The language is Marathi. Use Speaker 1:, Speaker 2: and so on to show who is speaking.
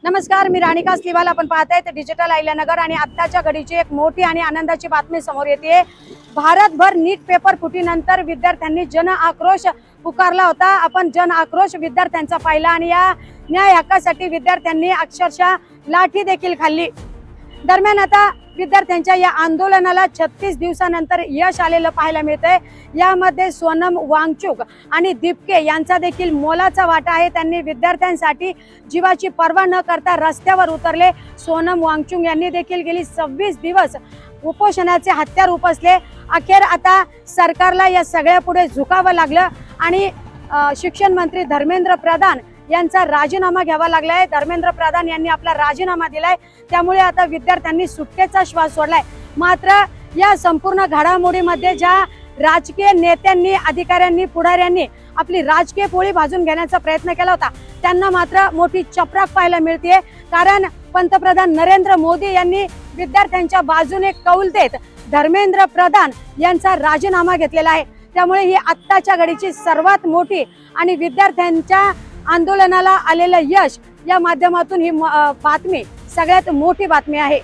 Speaker 1: नमस्कार, मी राणिका स्लिवाल. आपण पाहताय ते डिजिटल अहिल्यानगर आणि आत्ताच्या घडीची एक मोठी आणि आनंदाची बातमी समोर येते. भारतभर नीट पेपर फुटीनंतर विद्यार्थ्यांनी जन आक्रोश पुकारला होता. आपण जन आक्रोश विद्यार्थ्यांचा पाहिला आणि या न्याय हक्कासाठी विद्यार्थ्यांनी अक्षरशः लाठी देखील खाल्ली. दरम्यान आता विद्यार्थ्यांच्या या आंदोलनाला 36 दिवसानंतर यश आलेलं पाहायला मिळतंय. यामध्ये सोनम वांगचुक आणि दीपके यांचा देखील मोलाचा वाटा आहे. त्यांनी विद्यार्थ्यांसाठी जीवाची पर्वा न करता रस्त्यावर उतरले. सोनम वांगचुक यांनी देखील गेली 26 दिवस उपोषणाचे हत्यार उपसले. अखेर आता सरकारला या सगळ्या पुढे झुकावं लागलं आणि शिक्षण मंत्री धर्मेंद्र प्रधान यांचा राजीनामा घ्यावा लागलाय. धर्मेंद्र प्रधान यांनी आपला राजीनामा दिलाय. त्यामुळे आता विद्यार्थ्यांनी सुटकेचा श्वास सोडलाय. मात्र या संपूर्ण घडामोडीमध्ये ज्या राजकीय नेत्यांनी, अधिकाऱ्यांनी, पुढाऱ्यांनी आपली राजकीय पोळी भाजून घेण्याचा प्रयत्न केला होता, त्यांना मात्र मोठी चपराक पाहायला मिळते. कारण पंतप्रधान नरेंद्र मोदी यांनी विद्यार्थ्यांच्या बाजूने कौल देत धर्मेंद्र प्रधान यांचा राजीनामा घेतलेला आहे. त्यामुळे ही आत्ताच्या घडीची सर्वात मोठी आणि विद्यार्थ्यांच्या आंदोलनाला आलेलं यश, या माध्यमातून ही बातमी सगळ्यात मोठी बातमी आहे.